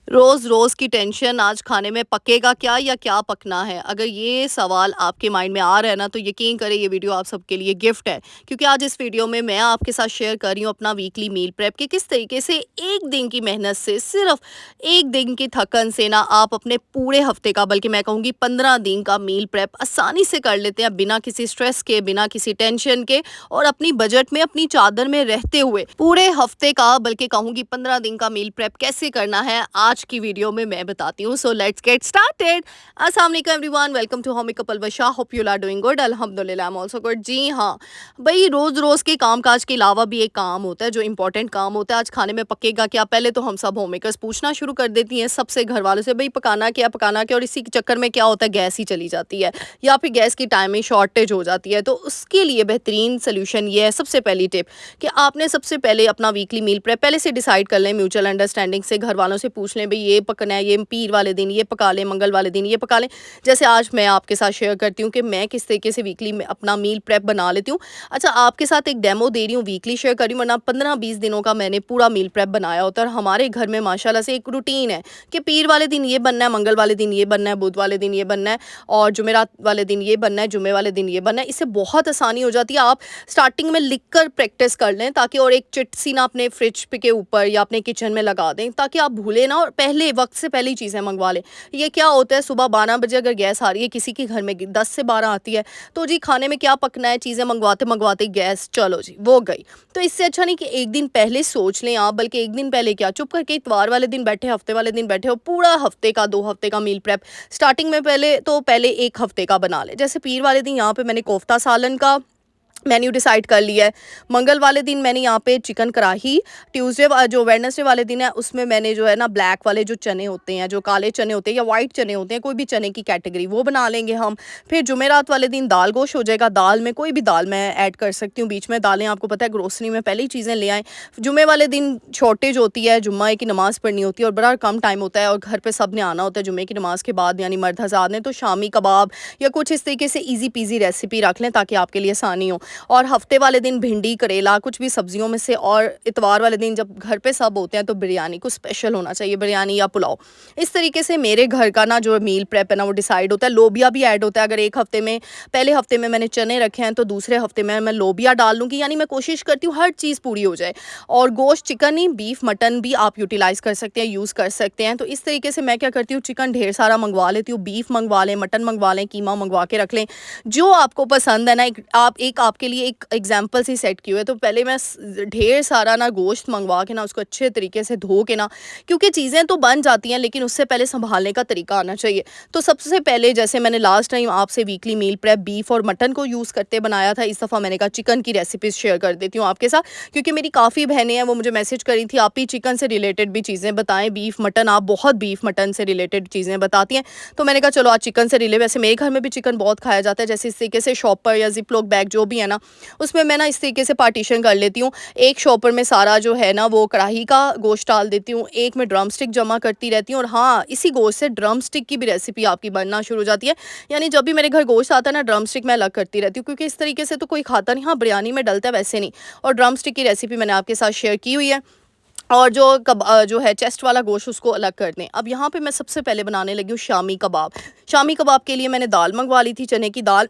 रोज रोज की टेंशन, आज खाने में पकेगा क्या या क्या पकना है? अगर ये सवाल आपके माइंड में आ रहा है ना, तो यकीन करें ये वीडियो आप सबके लिए गिफ्ट है। क्योंकि आज इस वीडियो में मैं आपके साथ शेयर कर रही हूँ अपना वीकली मील प्रेप कि किस तरीके से एक दिन की मेहनत से, सिर्फ एक दिन की थकन से ना, आप अपने पूरे हफ्ते का, बल्कि मैं कहूँगी 15 दिन का मील प्रेप आसानी से कर लेते हैं, बिना किसी स्ट्रेस के, बिना किसी टेंशन के, और अपनी बजट में, अपनी चादर में रहते हुए पूरे हफ्ते का, बल्कि कहूँगी 15 दिन का मील प्रेप कैसे करना है, आज की वीडियो में मैं बताती हूँ। So let's get started. अस्सलाम वालेकुम everyone, welcome to homie couple Basha. Hope you are doing good. अल्हम्दुलिल्लाह, आई एम आल्सो गुड। जी हाँ, भाई रोज रोज के काम काज के अलावा भी एक काम होता है जो इंपॉर्टेंट काम होता है। आज खाने में पकेगा क्या, पहले तो हम सब होम मेकर्स पूछना शुरू कर देती हैं सबसे, घर वालों से, भाई पकाना क्या, पकाना क्या। और इसी के चक्कर में क्या होता है, गैस ही चली जाती है या फिर गैस की टाइमिंग शॉर्टेज हो जाती है। तो उसके लिए बेहतरीन सोल्यूशन ये है, सबसे पहली टिप, कि आपने सबसे पहले अपना वीकली मील प्रेप पहले से डिसाइड कर लें, म्यूचुअल अंडरस्टैंडिंग से। घर वालों से पूछ लें, भाई ये पकना है, ये पीर वाले दिन ये पका लें, मंगल वाले दिन ये पका लें। जैसे आज मैं आपके साथ शेयर करती हूँ कि मैं किस तरीके से वीकली में अपना मील प्रेप बना लेती हूँ। अच्छा, आपके साथ एक डेमो दे रही हूँ, वीकली शेयर कर रही हूँ, वरना 15-20 दिनों का मैंने पूरा मील प्रेप बनाया होता है। और हमारे घर में माशाल्लाह से एक रूटीन है कि पीर वाले दिन ये बनना है, मंगल वाले दिन ये बनना है, बुध वाले दिन ये बनना है, और जुमेरात वाले दिन ये बनना है, जुमे वाले दिन ये बनना है। इससे बहुत आसानी हो जाती है। आप स्टार्टिंग में लिख कर प्रैक्टिस कर लें, ताकि, और एक चिट सी ना अपने फ्रिज पे के ऊपर या अपने किचन में लगा दें, ताकि आप भूलें ना, और पहले वक्त से पहले चीज़ें मंगवा लें। ये क्या होता है, सुबह 12 बजे अगर गैस आ रही है, किसी के घर में 10 से 12 आती है, तो जी खाने में क्या पकना है, चीज़ें मंगवाते मंगवाते गैस चलो जी वो गई। तो इससे अच्छा नहीं कि एक दिन पहले सोच लें आप, बल्कि एक दिन पहले क्या, चुप करके इतवार वाले दिन बैठे, हफ्ते वाले दिन बैठे हो, पूरा हफ्ते का, 2 हफ्ते का मील प्रेप स्टार्टिंग में पहले 1 हफ्ते का बना ले। जैसे पीर वाले दिन यहाँ पे मैंने कोफ्ता सालन का मेन्यू डिसाइड कर लिया है। मंगल वाले दिन मैंने यहाँ पे चिकन कढ़ाई, ट्यूसडे जो वेडनेसडे वाले दिन है उसमें मैंने जो है ना, ब्लैक वाले जो चने होते हैं, जो काले चने होते हैं या वाइट चने होते हैं, कोई भी चने की कैटेगरी, वो बना लेंगे हम। फिर जुमेरात वाले दिन दाल गोश हो जाएगा। दाल में कोई भी दाल मैं ऐड कर सकती हूँ, बीच में दालें आपको पता है ग्रोसरी में पहले ही चीज़ें ले आएँ। जुमे वाले दिन शॉर्टेज होती है, जुम्मा की नमाज़ पढ़नी होती है और बड़ा कम टाइम होता है, और घर पर सब ने आना होता है जुमे की नमाज़ के बाद, यानी मर्द हज़रात ने। तो शामी कबाब या कुछ इस तरीके से ईजी पीजी रेसिपी रख लें, ताकि आपके लिए आसानी हो। और हफ्ते वाले दिन भिंडी, करेला, कुछ भी सब्जियों में से। और इतवार वाले दिन जब घर पे सब होते हैं, तो बिरयानी कुछ स्पेशल होना चाहिए, बिरयानी या पुलाव। इस तरीके से मेरे घर का ना जो मील प्रेप है ना, वो डिसाइड होता है। लोबिया भी ऐड होता है। अगर एक हफ्ते में, पहले हफ्ते में मैंने चने रखे हैं, तो दूसरे हफ्ते में मैं लोबिया डाल लूँगी। यानी मैं कोशिश करती हूँ हर चीज़ पूरी हो जाए। और गोश्त, चिकन ही, बीफ, मटन भी आप यूटिलाइज़ कर सकते हैं, यूज़ कर सकते हैं। तो इस तरीके से मैं क्या करती हूँ, चिकन ढेर सारा मंगवा लेती हूँ, बीफ मंगवा लें, मटन मंगवा लें, कीमा मंगवा के रख लें, जो आपको पसंद है ना। एक आपके लिए एक एग्जाम्पल से सेट की हुई है। तो पहले मैं ढेर सारा ना गोश्त मंगवा के ना, उसको अच्छे तरीके से धो के ना, क्योंकि चीज़ें तो बन जाती हैं, लेकिन उससे पहले संभालने का तरीका आना चाहिए। तो सबसे पहले, जैसे मैंने लास्ट टाइम आपसे वीकली मील प्रेप बीफ और मटन को यूज़ करते बनाया था, इस दफ़ा मैंने कहा चिकन की रेसिपीज़ शेयर कर देती हूँ आपके साथ। क्योंकि मेरी काफ़ी बहनें हैं, वो मुझे मैसेज करी थी, आप ही चिकन से रिलेटेड भी चीज़ें बताएं, बीफ मटन, आप बहुत बीफ मटन से रिलेटेड चीज़ें बताती हैं। तो मैंने कहा चलो आज चिकन से रिलेटेड, वैसे मेरे घर में भी चिकन बहुत खाया जाता है। जैसे इस तरीके से शॉपर या जिप लॉक बैग जो भी है ना, उसमें मैं ना इस तरीके से पार्टीशन कर लेती हूँ। एक शॉपर में सारा जो है ना, वो कढ़ाई का गोश्त डाल देती हूँ, एक में ड्रम स्टिक जमा करती रहती हूँ। और हाँ, इसी गोश्त से ड्रम स्टिक की भी रेसिपी आपकी बनना शुरू हो जाती है। यानी जब भी मेरे घर गोश्त आता है ना, ड्रम स्टिक मैं अलग करती रहती हूँ, क्योंकि इस तरीके से तो कोई खाता नहीं। हाँ, बिरयानी में डलता है, वैसे नहीं। और ड्रम स्टिक की रेसिपी मैंने आपके साथ शेयर की हुई है। और जो है चेस्ट वाला गोश्त, उसको अलग कर दें। अब यहाँ पे मैं सबसे पहले बनाने लगी हूँ शामी कबाब। शामी कबाब के लिए मैंने दाल मंगवा ली थी, चने की दाल।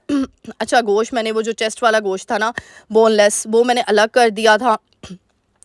अच्छा, गोश्त मैंने वो जो चेस्ट वाला गोश्त था ना, बोनलेस, वो मैंने अलग कर दिया था।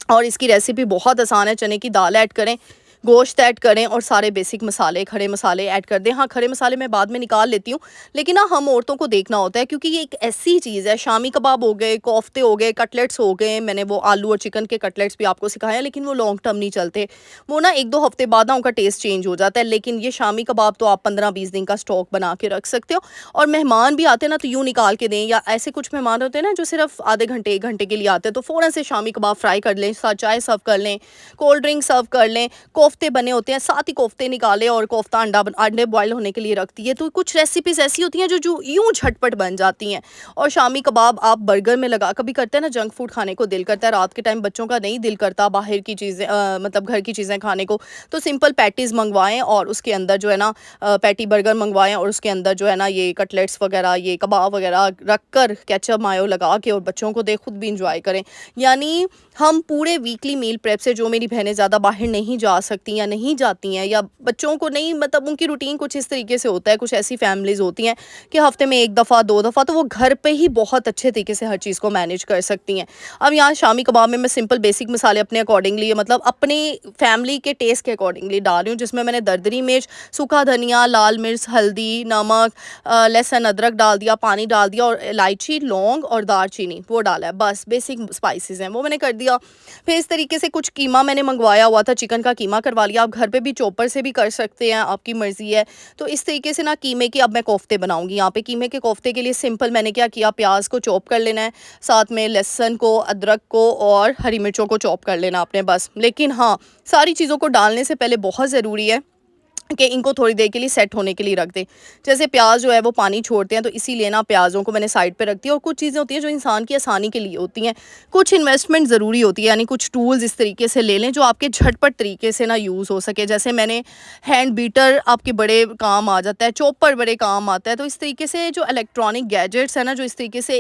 और इसकी रेसिपी बहुत आसान है। चने की दाल ऐड करें, गोश्त ऐड करें, और सारे बेसिक मसाले, खड़े मसाले ऐड कर दें। हाँ, खड़े मसाले मैं बाद में निकाल लेती हूँ, लेकिन ना हम औरतों को देखना होता है, क्योंकि ये एक ऐसी चीज़ है। शामी कबाब हो गए, कोफ्ते हो गए, कटलेट्स हो गए, मैंने वो आलू और चिकन के कटलेट्स भी आपको सिखाया, लेकिन वो लॉन्ग टर्म नहीं चलते। वो ना 1-2 हफ्ते बाद ना उनका टेस्ट चेंज हो जाता है। लेकिन ये शामी कबाब तो आप 15-20 दिन का स्टॉक बना के रख सकते हो। और मेहमान भी आते हैं ना, तो यूँ निकाल के दें। या ऐसे कुछ मेहमान होते हैं ना, जो सिर्फ आधे घंटे 1 घंटे के लिए आते हैं, तो फ़ौरन से शामी कबाब फ्राई कर लें, साथ चाय सर्व कर लें, कोल्ड ड्रिंक सर्व कर लें। कोफ्ते बने होते हैं, साथ ही कोफ्ते निकाले, और कोफ्ता अंडे बॉयल होने के लिए रख दिए। तो कुछ रेसिपीज़ ऐसी होती हैं जो यूँ झटपट बन जाती हैं। और शामी कबाब आप बर्गर में लगा, कभी करते हैं ना, जंक फूड खाने को दिल करता है, रात के टाइम बच्चों का नहीं दिल करता बाहर की चीज़ें, मतलब घर की चीज़ें खाने को, तो सिंपल पैटीज़ मंगवाएं, और उसके अंदर जो है ना, पैटी बर्गर मंगवाएं, और उसके अंदर जो है ना, ये कटलेट्स वगैरह, ये कबाब वगैरह रख कर, केचप मायो लगा के, और बच्चों को दे, खुद भी इंजॉय करें। यानी हम पूरे वीकली मील प्रेप से, जो मेरी बहनें ज़्यादा बाहर नहीं जा सकती सकती या नहीं जाती हैं, या बच्चों को नहीं, मतलब उनकी रूटीन कुछ इस तरीके से होता है, कुछ ऐसी फैमिलीज़ होती हैं कि हफ़्ते में 1 दफ़ा 2 दफ़ा तो वो घर पे ही बहुत अच्छे तरीके से हर चीज़ को मैनेज कर सकती हैं। अब यहाँ शामी कबाब में मैं सिंपल बेसिक मसाले अपने अकॉर्डिंगली, मतलब अपनी फैमिली के टेस्ट के अकॉर्डिंगली डाल रही हूँ, जिसमें मैंने दरदरी मिर्च, सूखा धनिया, लाल मिर्च, हल्दी, नमक, लहसुन, अदरक डाल दिया, पानी डाल दिया और इलायची, लौंग और दालचीनी वो डाला है। बस बेसिक स्पाइसेस हैं वो मैंने कर दिया। फिर इस तरीके से कुछ कीमा मैंने मंगवाया हुआ था, चिकन का कीमा करवा लिया। आप घर पे भी चॉपर से भी कर सकते हैं, आपकी मर्ज़ी है। तो इस तरीके से ना कीमे के अब मैं कोफ्ते बनाऊँगी। यहाँ पे कीमे के कोफ्ते के लिए सिंपल मैंने क्या किया, प्याज़ को चॉप कर लेना है, साथ में लहसुन को, अदरक को और हरी मिर्चों को चॉप कर लेना आपने बस। लेकिन हाँ, सारी चीज़ों को डालने से पहले बहुत ज़रूरी है कि इनको थोड़ी देर के लिए सेट होने के लिए रख दें। जैसे प्याज जो है वो पानी छोड़ते हैं, तो इसीलिए ना प्याज़ों को मैंने साइड पे रख दिया। और कुछ चीज़ें होती हैं जो इंसान की आसानी के लिए होती हैं, कुछ इन्वेस्टमेंट ज़रूरी होती है, यानी कुछ टूल्स इस तरीके से ले लें जो आपके झटपट तरीके से ना यूज़ हो सके। जैसे मैंने हैंड बीटर आपके बड़े काम आ जाता है, चॉपर बड़े काम आता है। तो इस तरीके से जो इलेक्ट्रॉनिक गैजेट्स हैं ना, जो इस तरीके से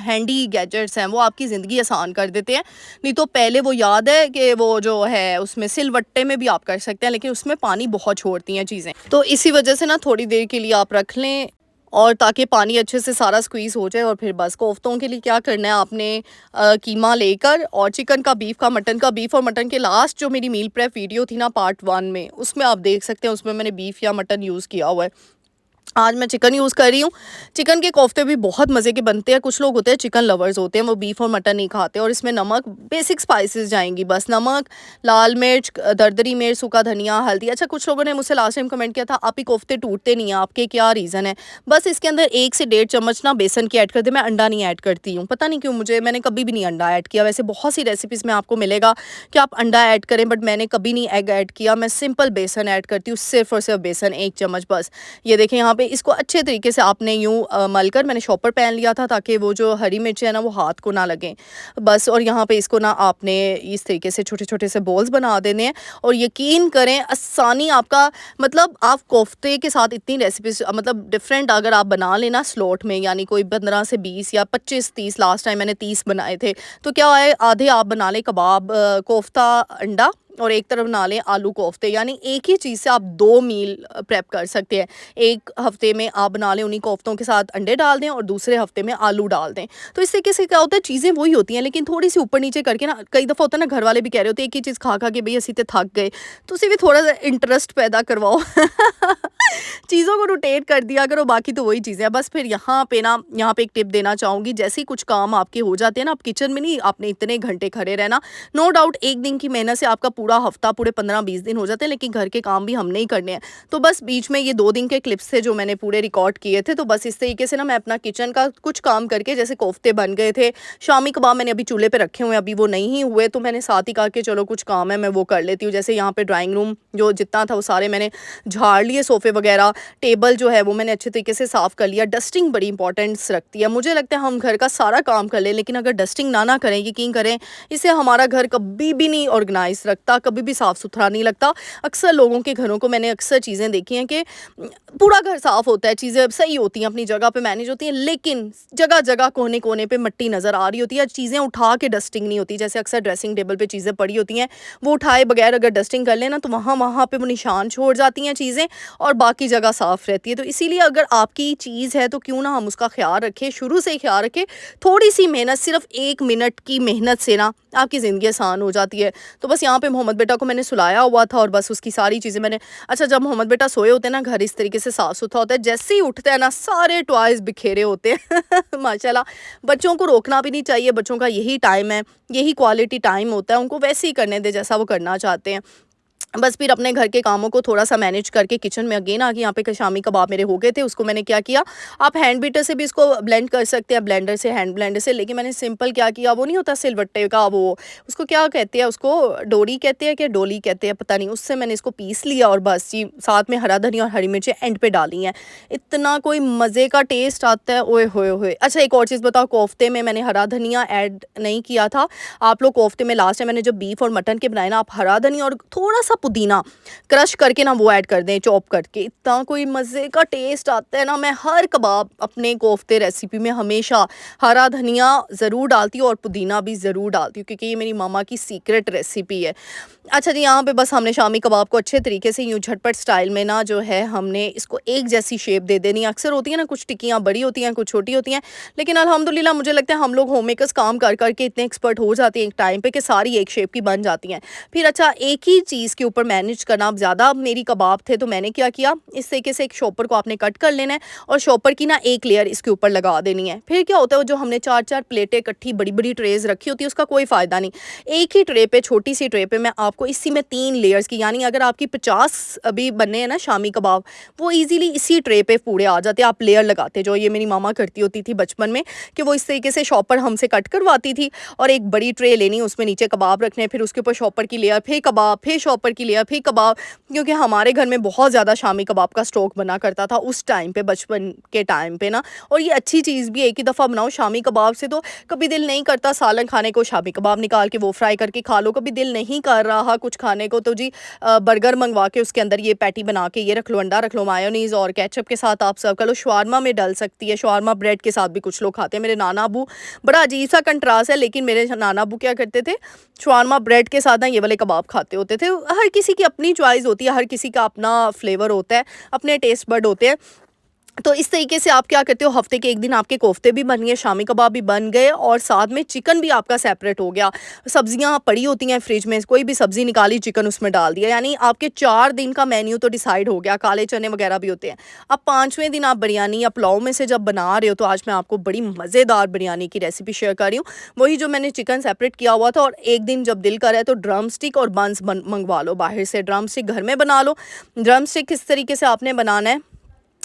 हैंडी गैजेट्स हैं, वो आपकी ज़िंदगी आसान कर देते हैं। नहीं तो पहले वो याद है कि वो जो है उसमें सिलवट्टे में भी आप कर सकते हैं, लेकिन उसमें पानी बहुत छोड़ती हैं चीज़ें। तो इसी वजह से ना थोड़ी देर के लिए आप रख लें, और ताकि पानी अच्छे से सारा स्क्वीज़ हो जाए। और फिर बस कोफ्तों के लिए क्या करना है आपने, कीमा लेकर, और चिकन का, बीफ का, मटन का, बीफ और मटन के लास्ट जो मेरी मील प्रेप वीडियो थी ना पार्ट 1 में, उसमें आप देख सकते हैं, उसमें मैंने बीफ या मटन यूज़ किया हुआ है। आज मैं चिकन यूज़ कर रही हूँ। चिकन के कोफ्ते भी बहुत मज़े के बनते हैं। कुछ लोग होते हैं चिकन लवर्स होते हैं, वो बीफ और मटन नहीं खाते। और इसमें नमक, बेसिक स्पाइसेस जाएंगी बस, नमक, लाल मिर्च, दरदरी मिर्च, सूखा धनिया, हल्दी। अच्छा, कुछ लोगों ने मुझसे लास्ट टाइम कमेंट किया था, आप ही कोफ्ते टूटते नहीं हैं, आपके क्या रीज़न है? बस इसके अंदर 1 से 1.5 चम्मच ना बेसन की ऐड कर दे। मैं अंडा नहीं ऐड करती हूँ, पता नहीं क्यों, मैंने कभी भी नहीं अंडा ऐड किया। वैसे बहुत सी रेसिपीज़ में आपको मिलेगा कि आप अंडा ऐड करें, बट मैंने कभी नहीं एग ऐड किया। मैं सिंपल बेसन ऐड करती हूँ, सिर्फ और सिर्फ बेसन, 1 चम्मच बस। ये देखें यहाँ पे, इसको अच्छे तरीके से आपने यूँ मलकर, मैंने शॉपर पैन लिया था ताकि वो जो हरी मिर्च है ना वो हाथ को ना लगें बस। और यहाँ पे इसको ना आपने इस तरीके से छोटे छोटे से बॉल्स बना देने हैं। और यकीन करें, आसानी आपका, मतलब आप कोफ्ते के साथ इतनी रेसिपीज, मतलब डिफरेंट अगर आप बना लेना स्लॉट में, यानी कोई 15 से 20 या 25-30, लास्ट टाइम मैंने 30 बनाए थे, तो क्या है, आधे आप बना लें कबाब, कोफ्ता, अंडा, और एक तरफ बना लें आलू कोफ्ते। यानी एक ही चीज़ से आप 2 मील प्रेप कर सकते हैं। एक हफ्ते में आप बना लें, उन्हीं कोफ्तों के साथ अंडे डाल दें, और दूसरे हफ्ते में आलू डाल दें। तो इस तरीके से क्या होता है, चीज़ें वही होती हैं, लेकिन थोड़ी सी ऊपर नीचे करके ना, कई दफ़ा होता है ना, घर वाले भी कह रहे होते हैं एक ही चीज़ खा खा के भई असीं ते थक गए, तो उसी भी थोड़ा सा इंटरेस्ट पैदा करवाओ चीज़ों को रोटेट कर दिया करो, बाकी तो वही चीज़ें हैं बस। फिर यहाँ पे ना, यहाँ पे एक टिप देना चाहूँगी, जैसे ही कुछ काम आपके हो जाते हैं ना, आप किचन में नहीं आपने इतने घंटे खड़े रहना। नो डाउट एक दिन की मेहनत से आपका पूरा हफ्ता, पूरे 15-20 दिन हो जाते हैं, लेकिन घर के काम भी हमने ही करने हैं। तो बस बीच में ये 2 दिन के क्लिप्स थे जो मैंने पूरे रिकॉर्ड किए थे। तो बस इस तरीके से ना मैं अपना किचन का कुछ काम करके, जैसे कोफ्ते बन गए थे, शामी कबाब मैंने अभी चूल्हे पे रखे हुए हैं, अभी वो नहीं हुए, तो मैंने साथ ही कहा कि चलो कुछ काम है मैं वो कर लेती हूँ। जैसे यहाँ पे ड्राइंग रूम जो जितना था वो सारे मैंने झाड़ लिए, सोफ़े वगैरह, टेबल जो है वो मैंने अच्छे तरीके से साफ़ कर लिया। डस्टिंग बड़ी इंपॉर्टेंस रखती है। मुझे लगता है हम घर का सारा काम कर लें, लेकिन अगर डस्टिंग ना करें, यकीन करें, इससे हमारा घर कभी भी नहीं ऑर्गेनाइज रखता, कभी भी साफ़ सुथरा नहीं लगता। अक्सर लोगों के घरों को मैंने अक्सर चीज़ें देखी हैं कि पूरा घर साफ़ होता है, चीज़ें सही होती हैं, अपनी जगह पे मैनेज होती हैं, लेकिन जगह जगह कोने कोने पे मिट्टी नज़र आ रही होती है, चीज़ें उठा के डस्टिंग नहीं होती। जैसे अक्सर ड्रेसिंग टेबल पे चीज़ें पड़ी होती हैं, वो उठाए बगैर अगर डस्टिंग कर लेना, तो वहाँ पे वो निशान छोड़ जाती हैं चीज़ें, और बाकी जगह साफ़ रहती है। तो इसीलिए अगर आपकी चीज़ है तो क्यों ना हम उसका ख्याल रखें, शुरू से ही ख्याल रखें। थोड़ी सी मेहनत, सिर्फ 1 मिनट की मेहनत से ना आपकी ज़िंदगी आसान हो जाती है। तो बस यहाँ पे मोहम्मद बेटा को मैंने सुलाया हुआ था, और बस उसकी सारी चीज़ें मैंने, अच्छा जब मोहम्मद बेटा सोए होते हैं ना, घर इस तरीके से साफ़ सुथरा होता है, जैसे ही उठते हैं ना सारे टॉयज़ बिखेरे होते हैं माशाल्लाह। बच्चों को रोकना भी नहीं चाहिए, बच्चों का यही टाइम है, यही क्वालिटी टाइम होता है, उनको वैसे ही करने दें जैसा वो करना चाहते हैं। बस फिर अपने घर के कामों को थोड़ा-सा मैनेज करके किचन में अगेन आ गई। यहाँ पे शामी कबाब मेरे हो गए थे, उसको मैंने क्या किया, आप हैंड बीटर से भी इसको ब्लेंड कर सकते हैं, ब्लेंडर से, हैंड ब्लेंडर से, लेकिन मैंने सिंपल क्या किया, वो नहीं होता सिलबट्टे का, वो उसको क्या कहते हैं, उसको डोरी कहते हैं कि डोली कहते हैं, पता नहीं, उससे मैंने इसको पीस लिया, और बस जी साथ में हरा धनिया और हरी मिर्चें एंड पे डाली हैं। इतना कोई मज़े का टेस्ट आता है, ओए होए होए। अच्छा एक और चीज़ बताओ, कोफ्ते में मैंने हरा धनिया ऐड नहीं किया था। आप लोग कोफ्ते में लास्ट टाइम मैंने जब बीफ और मटन के बनाए ना, आप हरा धनिया और थोड़ा सा पुदीना क्रश करके ना वो ऐड कर दें, चॉप करके, इतना कोई मज़े का टेस्ट आता है ना। मैं हर कबाब अपने कोफ्ते रेसिपी में हमेशा हरा धनिया ज़रूर डालती हूँ और पुदीना भी ज़रूर डालती हूँ, क्योंकि ये मेरी मामा की सीक्रेट रेसिपी है। अच्छा जी, यहाँ पे बस हमने शामी कबाब को अच्छे तरीके से यूँ झटपट स्टाइल में ना जो है हमने इसको एक जैसी शेप दे देनी है। अक्सर होती है ना, कुछ टिक्कियाँ बड़ी होती हैं, कुछ छोटी होती हैं, लेकिन अल्हम्दुलिल्लाह मुझे लगता है हम लोग होम मेकर्स काम कर के इतने एक्सपर्ट हो जाते हैं एक टाइम पे कि सारी एक शेप की बन जाती हैं। फिर अच्छा, एक ही चीज़ के ऊपर मैनेज करना अब ज़्यादा मेरी कबाब थे, तो मैंने क्या किया, इस तरीके से एक शॉपर को आपने कट कर लेना है और शॉपर की ना एक लेयर इसके ऊपर लगा देनी है। फिर क्या होता है, वो जो हमने 4-4 प्लेटें इकट्ठी बड़ी-बड़ी ट्रेज़ रखी होती है, उसका कोई फ़ायदा नहीं। एक ही ट्रे पे, छोटी सी ट्रे पे मैं आपको इसी में 3 लेयर्स की, यानी अगर आपकी 50 अभी बनने हैं ना शामी कबाब, वो ईज़िली इसी ट्रे पे पूरे आ जाते हैं। आप लेयर लगाते जो ये मेरी मामा करती होती थी बचपन में, कि वो इस तरीके से शॉपर हमसे कट करवाती थी और एक बड़ी ट्रे लेनी, उसमें नीचे कबाब रखने, फिर उसके ऊपर शॉपर की लेयर, फिर कबाब, फिर शॉपर की लेयर, फिर कबाब। क्योंकि हमारे घर में बहुत ज़्यादा शामी कबाब का स्टॉक बना करता था उस टाइम पे, बचपन के टाइम पे ना। और ये अच्छी चीज़ भी है, एक ही दफ़ा बनाओ शामी कबाब से, तो कभी दिल नहीं करता सालन खाने को, शामी कबाब निकाल के वो फ्राई करके खा लो। कभी दिल नहीं कर रहा कुछ खाने को, तो जी बर्गर मंगवा के उसके अंदर ये पैटी बना के ये रख लो, अंडा रख लो, मायोनीज़ और केचप के साथ आप सर्व कर लो। शवारमा में डल सकती है, शवारमा ब्रेड के साथ भी कुछ लोग खाते हैं। मेरे नाना अबू, बड़ा अजीब सा कंट्रास्ट है, लेकिन मेरे नाना अबू क्या करते थे, शवारमा ब्रेड के साथ ना ये वाले कबाब खाते होते थे। हर किसी की अपनी चॉइस होती है, हर किसी का अपना फ्लेवर होता है, अपने टेस्ट बड होते हैं। तो इस तरीके से आप क्या करते हो, हफ्ते के एक दिन आपके कोफ्ते भी बन गए, शामी कबाब भी बन गए और साथ में चिकन भी आपका सेपरेट हो गया। सब्जियां पड़ी होती हैं फ्रिज में, कोई भी सब्जी निकाली, चिकन उसमें डाल दिया, यानी आपके 4 दिन का मेन्यू तो डिसाइड हो गया। काले चने वगैरह भी होते हैं। अब 5वें दिन आप बिरयानी या पुलाव में से जब बना रहे हो, तो आज मैं आपको बड़ी मज़ेदार बिरयानी की रेसिपी शेयर कर रही हूँ। वही जो मैंने चिकन सेपरेट किया हुआ था, और एक दिन जब दिल करे तो ड्रम स्टिक और बंस मंगवा लो बाहर से, ड्रम स्टिक घर में बना लो। ड्रम स्टिक किस तरीके से आपने बनाना है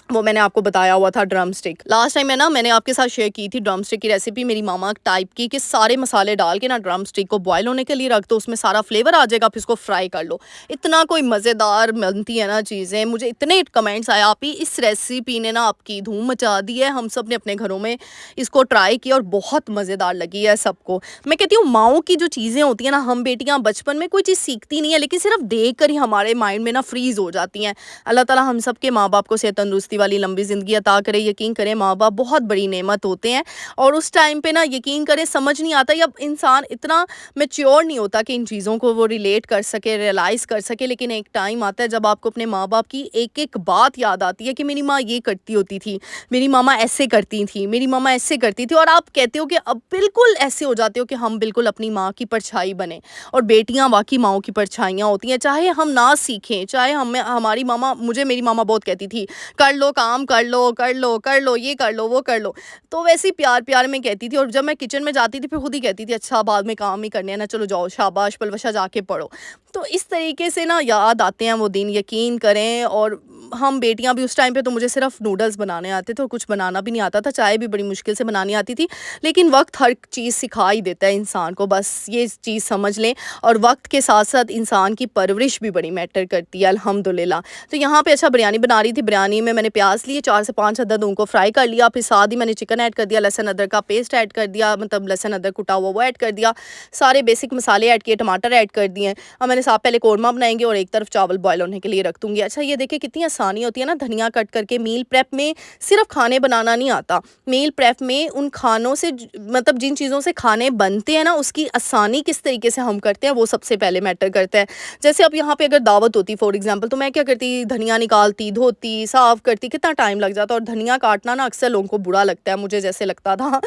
वो मैंने आपको बताया हुआ था। ड्रम स्टिक लास्ट टाइम मैंने आपके साथ शेयर की थी ड्रम स्टिक की रेसिपी, मेरी मामा टाइप की, कि सारे मसाले डाल के ना ड्रम स्टिक को बॉयल होने के लिए रख दो, उसमें सारा फ्लेवर आ जाएगा, फिर इसको फ्राई कर लो। इतना कोई मज़ेदार बनती है ना चीज़ें। मुझे इतने कमेंट्स आए, आप ही इस रेसिपी ने ना आपकी धूम मचा दी है। हम सब ने अपने घरों में इसको ट्राई किया और बहुत मज़ेदार लगी है सबको। मैं कहती हूँ माओ की जो चीज़ें होती हैं ना, हम बेटियाँ बचपन में कोई चीज़ सीखती नहीं है, लेकिन सिर्फ देख कर ही हमारे माइंड में ना फ्रीज़ हो जाती हैं। अल्लाह ताला हम सब के माँ बाप को सेहत तंदुरुस्ती वाली लंबी ज़िंदगी अता करे। यकीन करें, माँ बाप बहुत बड़ी नेमत होते हैं, और उस टाइम पे ना यकीन करें समझ नहीं आता, या इंसान इतना मैच्योर नहीं होता कि इन चीज़ों को वो रिलेट कर सके, रियलाइज़ कर सके। लेकिन एक टाइम आता है जब आपको अपने माँ बाप की एक एक बात याद आती है कि मेरी माँ ये करती होती थी, मेरी मामा ऐसे करती थी, मेरी मामा ऐसे करती थी, और आप कहते हो कि अब बिल्कुल ऐसे हो जाते हो कि हम बिल्कुल अपनी माँ की परछाई बने। और बेटियाँ वाकई माँओं की परछाइयाँ होती हैं, चाहे हम ना सीखें, चाहे हमारी मामा, मुझे मेरी मामा बहुत कहती थी, कर लो काम, कर लो कर लो कर लो, ये कर लो वो कर लो। तो वैसे ही प्यार प्यार में कहती थी, और जब मैं किचन में जाती थी फिर खुद ही कहती थी, अच्छा बाद में काम ही करने हैं ना, चलो जाओ शाबाश पलवशा जाके पढ़ो। तो इस तरीके से ना याद आते हैं वो दिन, यकीन करें। और हम बेटियां भी, उस टाइम पे तो मुझे सिर्फ नूडल्स बनाने आते थे और कुछ बनाना भी नहीं आता था, चाय भी बड़ी मुश्किल से बनानी आती थी। लेकिन वक्त हर चीज़ सिखा ही देता है इंसान को, बस ये चीज़ समझ लें। और वक्त के साथ साथ इंसान की परवरिश भी बड़ी मैटर करती है, अल्हम्दुलिल्लाह। तो यहाँ पे अच्छा बिरयानी बना रही थी, बिरयानी में मैंने प्याज लिए 4 से 5 अदद, उनको फ्राई कर लिया, फिर साथ ही मैंने चिकन ऐड कर दिया, लहसुन अदरक का पेस्ट ऐड कर दिया, मतलब लहसुन अदरक कुटा हुआ वो ऐड कर दिया, सारे बेसिक मसाले ऐड किए, टमाटर ऐड कर दिए। अब मैंने साथ पहले कौरमा बनाएंगे और एक तरफ चावल बॉयल होने के लिए रख दूंगी। अच्छा ये देखिए कितनी आसानी होती है ना, धनिया कट करके। मील प्रेप में सिर्फ खाने बनाना नहीं आता, मील प्रेप में उन खानों से मतलब जिन चीज़ों से खाने बनते हैं ना, उसकी आसानी किस तरीके से हम करते हैं वो सबसे पहले मैटर करता है। जैसे अब यहाँ पे अगर दावत होती फॉर एग्जांपल, तो मैं क्या करती, धनिया निकालती, धोती, साफ़ करती, कितना टाइम लग जाता। और धनिया काटना ना अक्सर लोगों को बुरा लगता है, मुझे जैसे लगता था।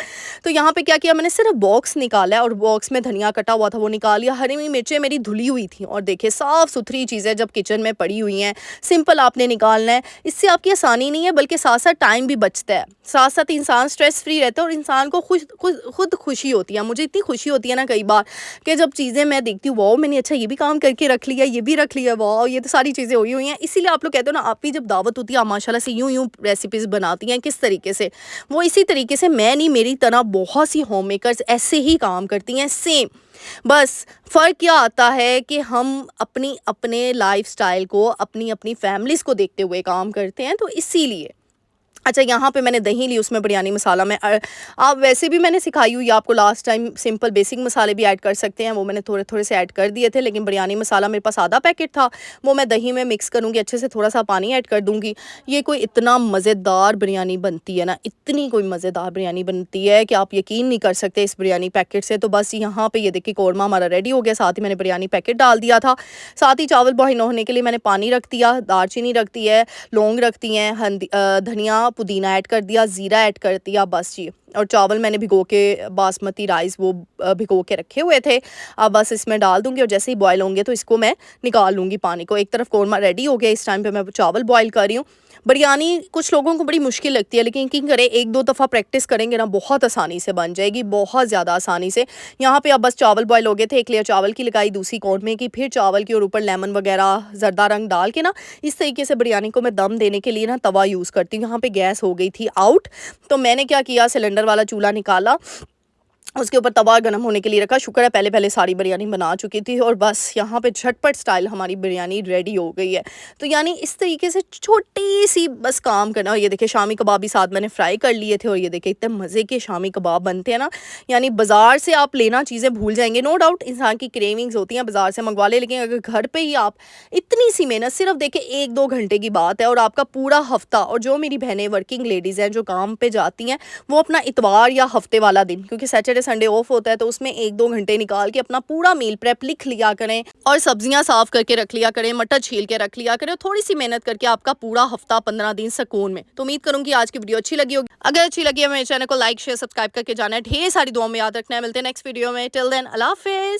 तो यहाँ पे क्या किया मैंने, सिर्फ बॉक्स निकाला है और बॉक्स में धनिया कटा हुआ था वो निकाल लिया। हरी मिर्चें मेरी धुली हुई थी, और देखिए साफ़ सुथरी चीज़ें जब किचन में पड़ी हुई हैं, सिंपल आपने निकालना है। इससे आपकी आसानी नहीं है, बल्कि साथ साथ टाइम भी बचता है, साथ साथ इंसान स्ट्रेस फ्री रहता है, और इंसान को खुद खुशी होती है। मुझे इतनी खुशी होती है ना कई बार, कि जब चीज़ें मैं देखती हूँ, वाह मैंने अच्छा ये भी काम करके रख लिया, ये भी रख लिया, वाह ये तो सारी चीज़ें हुई हैं। इसीलिए आप लोग कहते हो ना, आप भी जब दावत होती है आप माशाल्लाह से यूँ रेसिपीज़ बनाती हैं, किस तरीके से, वो इसी तरीके से मैं नहीं, मेरी तरह बहुत सी होम मेकर्स ऐसे ही काम करती हैं, सेम। बस फ़र्क क्या आता है कि हम अपने लाइफस्टाइल को, अपनी फैमिलीज़ को देखते हुए काम करते हैं, तो इसीलिए अच्छा, यहाँ पे मैंने दही ली, उसमें बिरयानी मसाला मैं आप वैसे भी मैंने सिखाई हुई है आपको लास्ट टाइम, सिंपल बेसिक मसाले भी ऐड कर सकते हैं, वो मैंने थोड़े-थोड़े से ऐड कर दिए थे, लेकिन बिरयानी मसाला मेरे पास आधा पैकेट था, वो मैं दही में मिक्स करूँगी, अच्छे से थोड़ा-सा पानी ऐड कर दूँगी। ये कोई इतना मज़ेदार बिरयानी बनती है ना, इतनी कोई मज़ेदार बिरयानी बनती है कि आप यकीन नहीं कर सकते इस बिरयानी पैकेट से। तो बस यहाँ पे ये देखिए कौरमा हमारा रेडी हो गया, साथ ही मैंने बिरयानी पैकेट डाल दिया था, साथ ही चावल बॉयल होने के लिए मैंने पानी रख दिया, दालचीनी रख दी है, लौंग रख दी हैं, धनिया पुदीना ऐड कर दिया, ज़ीरा ऐड कर दिया, बस जी। और चावल मैंने भिगो के, बासमती राइस वो भिगो के रखे हुए थे, अब बस इसमें डाल दूँगी और जैसे ही बॉयल होंगे तो इसको मैं निकाल लूँगी पानी को। एक तरफ कौरमा रेडी हो गया, इस टाइम पे मैं चावल बॉयल कर रही हूँ। बिरयानी कुछ लोगों को बड़ी मुश्किल लगती है, लेकिन यकीन करें 1-2 दफ़ा प्रैक्टिस करेंगे ना, बहुत आसानी से बन जाएगी, बहुत ज़्यादा आसानी से। यहाँ पे अब बस चावल बॉयल हो गए थे, एक लेयर चावल की लगाई, दूसरी कौरमे की, फिर चावल की, और ऊपर लेमन वगैरह ज़रदा रंग डाल के ना, इस तरीके से बिरयानी को मैं दम देने के लिए ना तवा यूज़ करती हूँ। यहाँ पे गैस हो गई थी आउट, तो मैंने क्या किया, सिलेंडर वाला चूल्हा निकाला, उसके ऊपर तवा गरम होने के लिए रखा। शुक्र है पहले-पहले सारी बिरयानी बना चुकी थी, और बस यहाँ पे झटपट स्टाइल हमारी बिरयानी रेडी हो गई है। तो यानी इस तरीके से छोटी-सी बस काम करना। और ये देखिए शामी कबाब भी साथ मैंने फ्राई कर लिए थे, और ये देखिए इतने मज़े के शामी कबाब बनते हैं ना, यानी बाज़ार से आप लेना चीज़ें भूल जाएँगे। नो डाउट इंसान की क्रेविंग्स होती हैं, बाज़ार से मंगवा लें, लेकिन अगर घर पे ही आप इतनी सी मेहनत, सिर्फ देखिए 1-2 घंटे की बात है, और आपका पूरा हफ़्ता। और जो मेरी बहनें वर्किंग लेडीज़ हैं, जो काम पे जाती हैं, वो अपना इतवार या हफ़्ते वाला दिन, क्योंकि सैटरडे संडे ऑफ होता है, तो उसमें 1-2 घंटे निकाल के अपना पूरा मील प्रेप लिख लिया करें, और सब्जियां साफ करके रख लिया करें, मटर छील के रख लिया करें, और थोड़ी सी मेहनत करके आपका पूरा हफ्ता 15 दिन सुकून में। तो उम्मीद करूंगी आज की वीडियो अच्छी लगी होगी। अगर अच्छी लगी है मेरे चैनल को लाइक शेयर सब्सक्राइब करके जाना है। ढेर सारी दुआओं में याद रखना है। मिलते हैं नेक्स्ट वीडियो में। टिल देन अल्लाह हाफिज़।